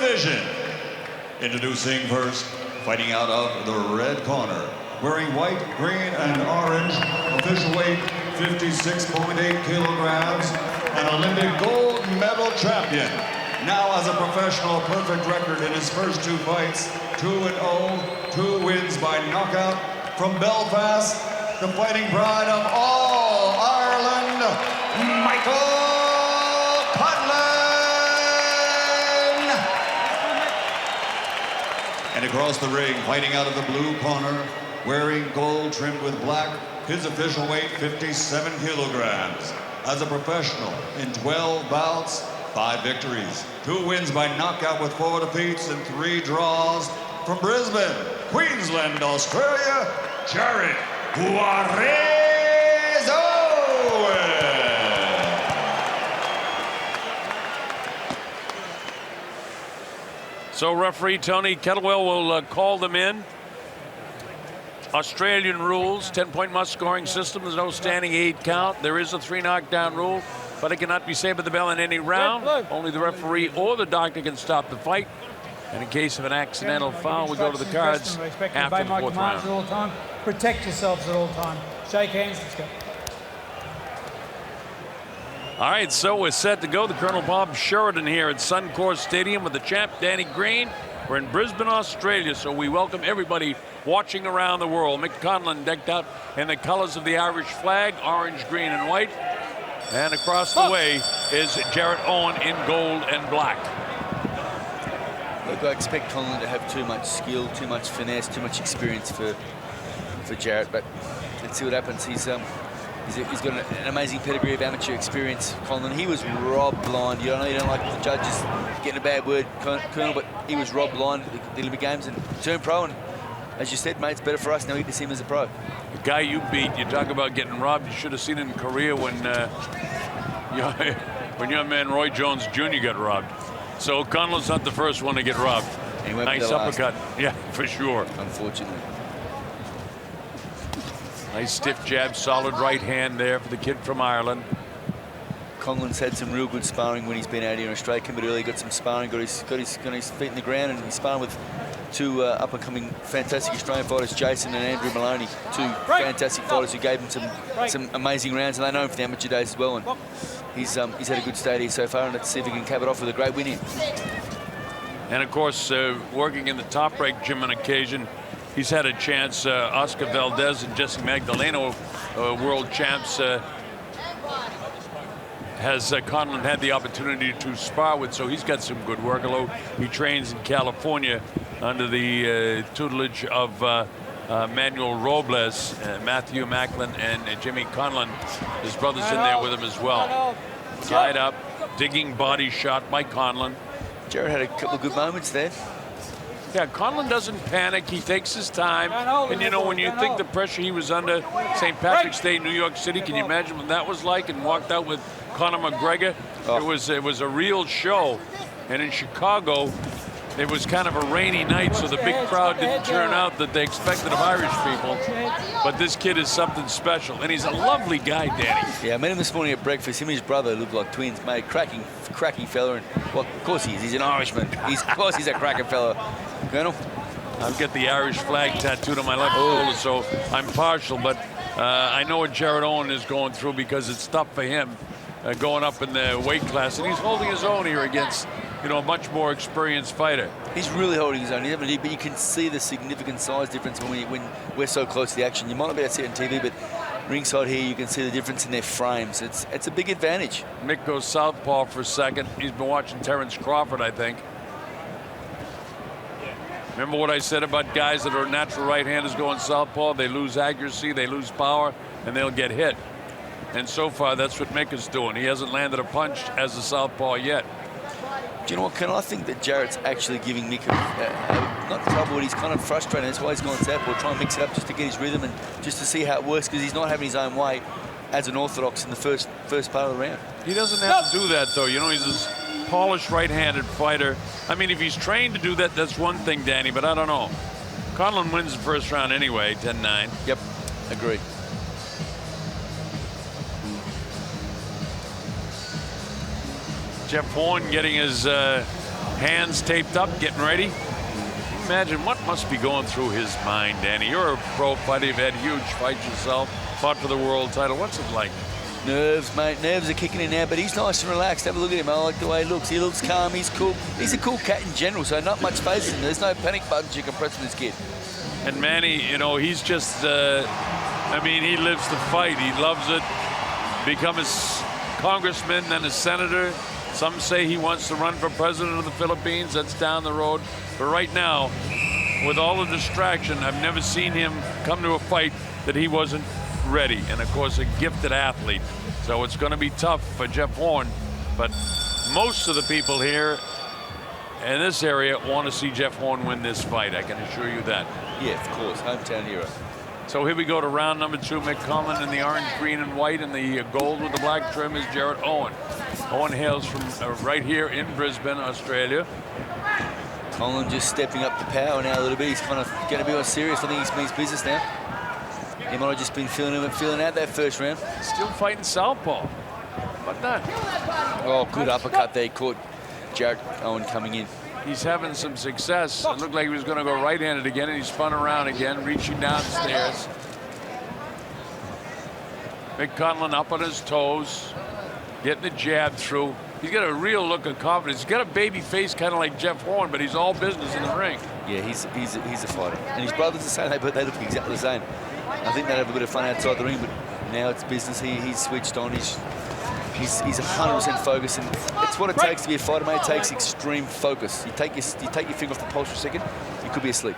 division. Introducing first, fighting out of the red corner, wearing white, green, and orange, official weight 56.8 kilograms, an Olympic gold medal champion. Now has a professional perfect record in his first 2 fights, 2-0, 2 wins by knockout. From Belfast, the fighting pride of all Ireland, Michael Conlan. And across the ring, fighting out of the blue corner, wearing gold trimmed with black, his official weight 57 kilograms. As a professional in 12 bouts, 5 victories, 2 wins by knockout with 4 defeats and 3 draws. From Brisbane, Queensland, Australia, Jarrett Juarez Owen. So referee Tony Kettlewell will call them in. Australian rules, 10-point must scoring system. There's no standing 8 count. There is a 3 knockdown rule, but it cannot be saved by the bell in any round. Only the referee or the doctor can stop the fight. And in case of an accidental foul, we go to the cards after the 4th round. At all time. Protect yourselves at all time. Shake hands. Let's go. All right, so we're set to go. The Colonel Bob Sheridan here at Suncorp Stadium with the champ, Danny Green. We're in Brisbane, Australia, so we welcome everybody watching around the world. Mick Conlan decked out in the colors of the Irish flag, orange, green, and white. And across the way is Jarrett Owen in gold and black. Look, I expect Conlan to have too much skill, too much finesse, too much experience for Jarrett, but let's see what happens. He's got an amazing pedigree of amateur experience, Conlan. He was robbed blind. You don't like the judges getting a bad word, Colonel, but he was robbed blind at the Olympic Games and turned pro. And as you said, mate, it's better for us now we get to see him as a pro. The guy you beat, you talk about getting robbed. You should have seen it in Korea when young man Roy Jones Jr. got robbed. So Conlan's not the first one to get robbed. Nice uppercut. Yeah, for sure. Unfortunately. Nice stiff jab, solid right hand there for the kid from Ireland. Conlan's had some real good sparring when he's been out here in Australia. Came a bit early, got some sparring, got his feet in the ground, and he's sparring with 2 up-and-coming fantastic Australian fighters, Jason and Andrew Maloney. 2 fantastic fighters who gave him some amazing rounds, and they know him for the amateur days as well. And he's had a good stay here so far, and let's see if he can cap it off with a great win here. And of course, working in the top rank gym on occasion, he's had a chance. Oscar Valdez and Jesse Magdaleno, world champs, has Conlan had the opportunity to spar with, so he's got some good work. Although he trains in California under the tutelage of Manuel Robles, Matthew Macklin, and Jimmy Conlan. His brother's in there with him as well. Tied up, digging body shot by Conlan. Jarrett had a couple of good moments there. Yeah, Conlan doesn't panic. He takes his time. And, you know, when you think the pressure he was under St. Patrick's Day, New York City, can you imagine what that was like? And walked out with Conor McGregor. Oh. It was a real show. And in Chicago, it was kind of a rainy night, so the big crowd didn't turn out that they expected of Irish people. But this kid is something special. And he's a lovely guy, Danny. Yeah, I met him this morning at breakfast. Him and his brother look like twins, mate. Cracking fella. And, well, of course he is. He's an Irishman. Of course he's a cracking fella. Colonel? I've got the Irish flag tattooed on my left shoulder, so I'm partial, but I know what Jarrett Owen is going through because it's tough for him going up in the weight class, and he's holding his own here against, you know, a much more experienced fighter. He's really holding his own, but you can see the significant size difference when we're so close to the action. You might not be able to see it on TV, but ringside here you can see the difference in their frames. It's a big advantage. Mick goes southpaw for a second. He's been watching Terrence Crawford, I think. Remember what I said about guys that are natural right-handers going southpaw? They lose accuracy, they lose power, and they'll get hit. And so far, that's what Mick is doing. He hasn't landed a punch as a southpaw yet. Do you know what, Colonel? I think that Jarrett's actually giving Mick not trouble, but he's kind of frustrated. That's why he's gone southpaw, trying to mix it up just to get his rhythm and just to see how it works, because he's not having his own way as an orthodox in the first part of the round. He doesn't have to do that, though. You know, he's this polished right-handed fighter. I mean, if he's trained to do that, that's one thing, Danny, but I don't know. Conlan wins the first round anyway, 10-9. Yep, agree. Jeff Horn getting his hands taped up, getting ready. Imagine what must be going through his mind, Danny. You're a pro fighter. You've had huge fights yourself. Fought for the world title. What's it like? Nerves, mate. Nerves are kicking in now, but he's nice and relaxed. Have a look at him. I like the way he looks. He looks calm. He's cool. He's a cool cat in general, so not much phases him. There's no panic buttons you can press with this kid. And Manny, you know, he's just, I mean, he lives to fight. He loves it. Become a congressman, then a senator. Some say he wants to run for president of the Philippines. That's down the road. But right now, with all the distraction, I've never seen him come to a fight that he wasn't ready. And of course, a gifted athlete. So it's going to be tough for Jeff Horn. But most of the people here in this area want to see Jeff Horn win this fight. I can assure you that. Yeah, of course. Hometown hero. So here we go to round number 2. Mick Conlan in the orange, green, and white, and the gold with the black trim is Jarrett Owen. Owen hails from right here in Brisbane, Australia. Conlan just stepping up the power now a little bit. He's kind of going to be more serious. I think he's means business now. He might have just been feeling out that first round. Still fighting southpaw. What that? Oh, good uppercut there. He caught Jarrett Owen coming in. He's having some success. It looked like he was going to go right-handed again, and he spun around again, reaching downstairs. Mick Conlan up on his toes, getting the jab through. He's got a real look of confidence. He's got a baby face, kind of like Jeff Horn, but he's all business in the ring. Yeah, he's a fighter. And his brothers are the same, but they look exactly the same. I think they'd have a bit of fun outside the ring, but now it's business. He's switched on. He's 100% focused, and it's what it takes to be a fighter, mate. It takes extreme focus. You take your finger off the pulse for a second, you could be asleep.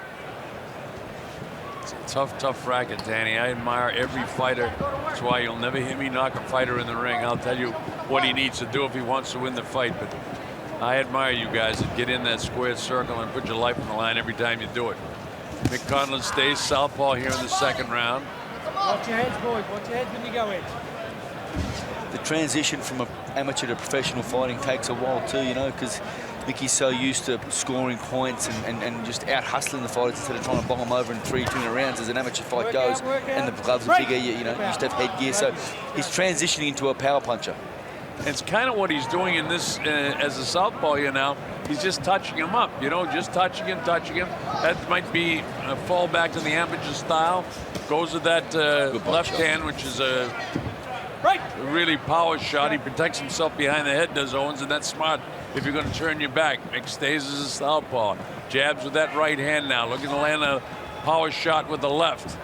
It's a tough racket, Danny. I admire every fighter. That's why you'll never hear me knock a fighter in the ring. I'll tell you what he needs to do if he wants to win the fight, but I admire you guys that get in that square circle and put your life on the line every time you do it. Mick Conlan stays southpaw here in the second round. Watch your heads, boys. Watch your heads when you go in. The transition from an amateur to professional fighting takes a while too, you know, because Mickey's so used to scoring points and just out hustling the fighters instead of trying to bomb them over in 3-2 rounds as an amateur fight goes. And the gloves are bigger, you know, you used to have headgear. So he's transitioning into a power puncher. It's kind of what he's doing in this as a southpaw here now. He's just touching him up, you know, just touching him. That might be a fallback to the amateur style. Goes with that left hand, which is a really power shot. He protects himself behind the head, does Owens, and that's smart if you're going to turn your back. Mick stays as a southpaw. Jabs with that right hand now. Looking to land a power shot with the left.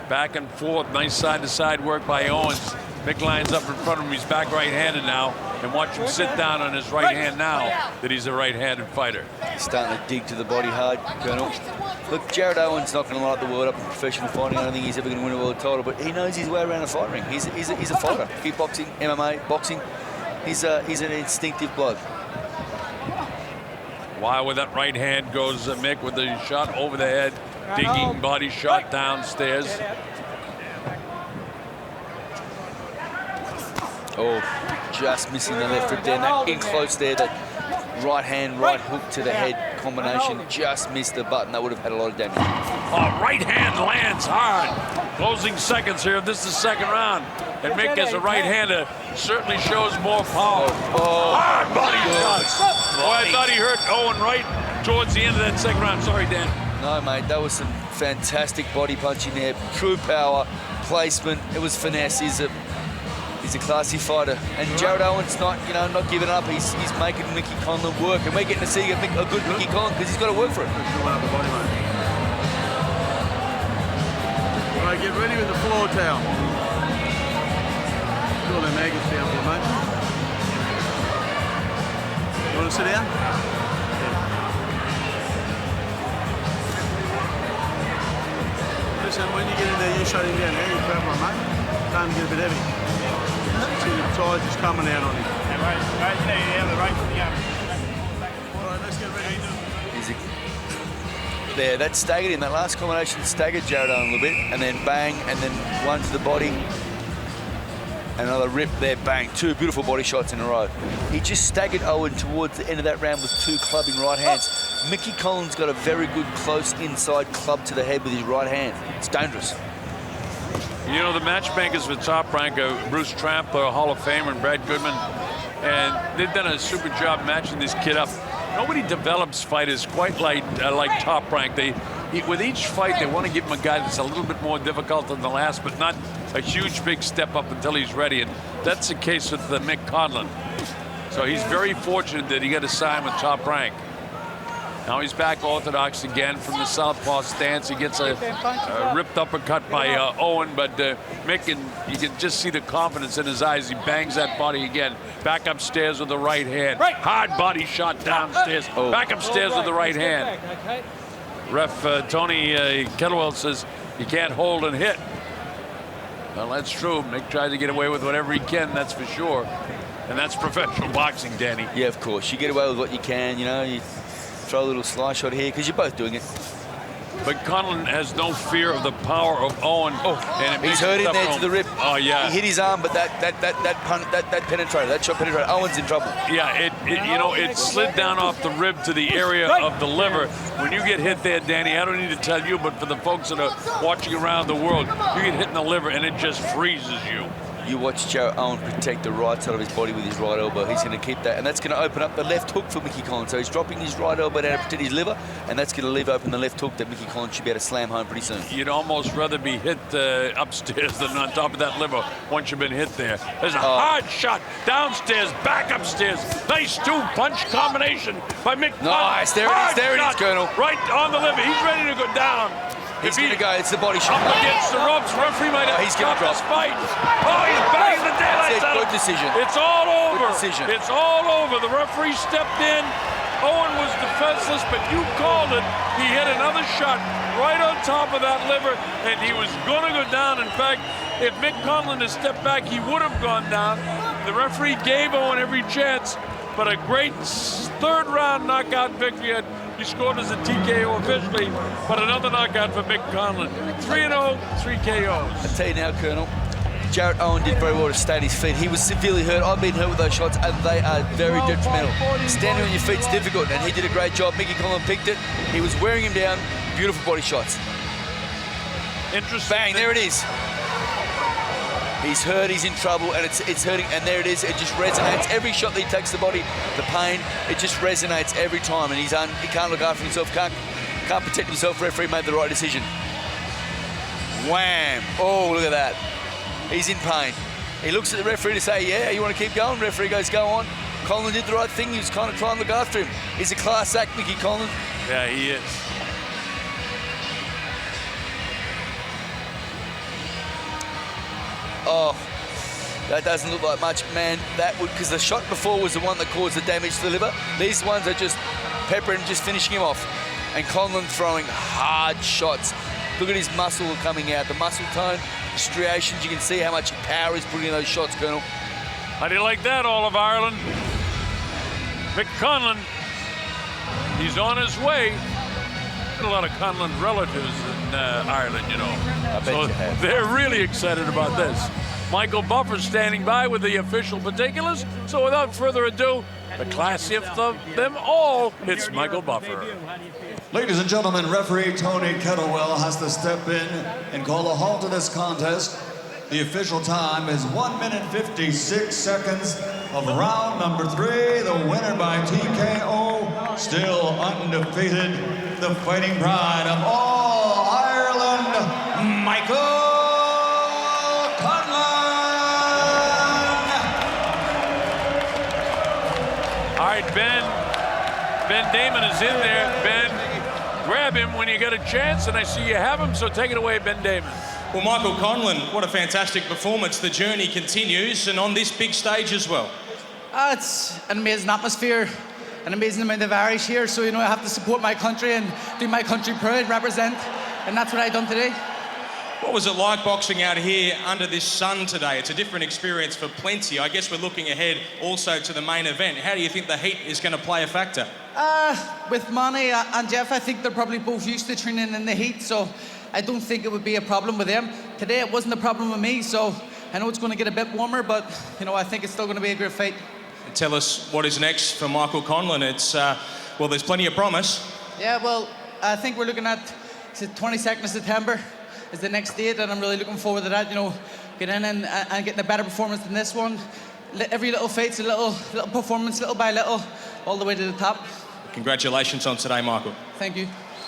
Back and forth. Nice side-to-side work by Owens. Mick lines up in front of him. He's back right-handed now. And watch him sit down on his right hand now that he's a right-handed fighter. He's starting to dig to the body hard, Colonel. Look, Jarrett Owen's not going to light the world up in professional fighting. I don't think he's ever going to win a world title, but he knows his way around a fight ring. He's a fighter. Kickboxing, MMA, boxing. He's an instinctive bloke. Wow, with that right hand goes Mick with the shot over the head. Digging body shot downstairs. Oh, just missing the left rib there. And that in close there, that right hand, right hook to the head combination just missed the button. That would have had a lot of damage. Oh, right hand lands hard. Closing seconds here. This is the second round. And Mick as a right-hander certainly shows more power. Hard body shots. Boy, I thought he hurt Owen right towards the end of that second round. Sorry, Dan. No, mate, that was some fantastic body punching there. True power, placement. It was finesse. He's a classy fighter, and Jarrett Owen's not giving up. He's making Mickey Conlan work, and we're getting to see a good Mickey Conlan because he's got to work for it. All right, get ready with the floor towel. Cool, them maggots down there, mate. You want to sit down? Listen, when you get in there, you shut him down. There, you grab one, mate. Time to get a bit heavy. See the tide just coming out on him. All right, let's get ready. There, that staggered him. That last combination staggered Jarrett Owen a little bit, and then bang, and then one to the body. Another rip there, bang. Two beautiful body shots in a row. He just staggered Owen towards the end of that round with two clubbing right hands. Mickey Conlan's got a very good close inside club to the head with his right hand. It's dangerous. You know, the matchmakers with Top Rank, Bruce Tramp, Hall of Famer, and Brad Goodman, and they've done a super job matching this kid up. Nobody develops fighters quite like Top Rank. With each fight, they want to give him a guy that's a little bit more difficult than the last, but not a huge, big step up until he's ready. And that's the case with Mick Conlan. So he's very fortunate that he got a sign with Top Rank. Now he's back orthodox again from the southpaw stance. He gets a ripped uppercut by Owen, but Mick, you can just see the confidence in his eyes. He bangs that body again. Back upstairs with the right hand. Hard body shot downstairs. Back upstairs with the right hand. Ref Tony Kettlewell says you can't hold and hit. Well, that's true. Mick tried to get away with whatever he can, that's for sure. And that's professional boxing, Danny. Yeah, of course. You get away with what you can, you know. You throw a little sly shot here because you're both doing it. But Conlan has no fear of the power of Owen. And he's hurt in there to the rib. Oh yeah. He hit his arm, but that penetrated. That shot penetrated. Owen's in trouble. Yeah, it slid down off the rib to the area of the liver. When you get hit there, Danny, I don't need to tell you, but for the folks that are watching around the world, you get hit in the liver and it just freezes you. You watch Jarrett Owen protect the right side of his body with his right elbow. He's going to keep that, and that's going to open up the left hook for Mickey Conlan. So he's dropping his right elbow down to protect his liver, and that's going to leave open the left hook that Mickey Conlan should be able to slam home pretty soon. You'd almost rather be hit upstairs than on top of that liver once you've been hit there. There's a hard shot downstairs, back upstairs. Nice two-punch combination by Mick Conlan. Nice, there it is, Colonel. Right on the liver. He's ready to go down. He's going to go. It's the body shot. Up against the ropes. Referee might have to stop this fight. Oh, he's banging the daylights out of him. Good decision. It's all over. Good decision. It's all over. The referee stepped in. Owen was defenseless, but you called it. He hit another shot right on top of that liver, and he was going to go down. In fact, if Mick Conlan had stepped back, he would have gone down. The referee gave Owen every chance, but a great third-round knockout victory. He scored as a TKO officially, but another knockout for Mick Conlan. 3-0, 3 KOs. I tell you now, Colonel, Jarrett Owen did very well to stay on his feet. He was severely hurt. I've been hurt with those shots, and they are very detrimental. Standing on your feet is difficult, and he did a great job. Mickey Conlan picked it. He was wearing him down. Beautiful body shots. Interesting. Bang, there it is. He's hurt, he's in trouble, and it's hurting, and there it is. It just resonates. Every shot that he takes the body, the pain, it just resonates every time, and he can't look after himself, can't protect himself. Referee made the right decision. Wham! Oh, look at that. He's in pain. He looks at the referee to say, yeah, you want to keep going? Referee goes, go on. Conlan did the right thing. He was kind of trying to look after him. He's a class act, Mickey Conlan. Yeah, he is. Oh, that doesn't look like much, man. That would, because the shot before was the one that caused the damage to the liver. These ones are just peppering, just finishing him off. And Conlan throwing hard shots. Look at his muscle coming out, the muscle tone, striations. You can see how much power he's putting in those shots, Colonel. How do you like that, all of Ireland? Mick Conlan, he's on his way. Got a lot of Conlan relatives in Ireland, you know. I bet you have. They're really excited about this. Michael Buffer standing by with the official particulars. So without further ado, the classiest of them all, it's Michael Buffer. Ladies and gentlemen, referee Tony Kettlewell has to step in and call a halt to this contest. The official time is 1 minute 56 seconds of round number 3. The winner by TKO, still undefeated, the fighting pride of all Ireland, Michael Conlan. All right, Ben Damon is in there. Ben, grab him when you get a chance, and I see you have him, so take it away, Ben Damon. Well, Michael Conlan, what a fantastic performance. The journey continues, and on this big stage as well. It's an amazing atmosphere, an amazing amount of Irish here, so, you know, I have to support my country and do my country proud, represent, and that's what I've done today. What was it like boxing out here under this sun today? It's a different experience for plenty. I guess we're looking ahead also to the main event. How do you think the heat is going to play a factor? With Manny and Jeff, I think they're probably both used to training in the heat, so I don't think it would be a problem with them. Today it wasn't a problem with me, so I know it's going to get a bit warmer, but, you know, I think it's still going to be a great fight. Tell us what is next for Michael Conlan. It's, well, there's plenty of promise. Yeah, well, I think we're looking at the 22nd of September is the next date, and I'm really looking forward to that, you know, get in and getting a better performance than this one. every little fight's a little performance, little by little, all the way to the top. Congratulations on today, Michael. Thank you.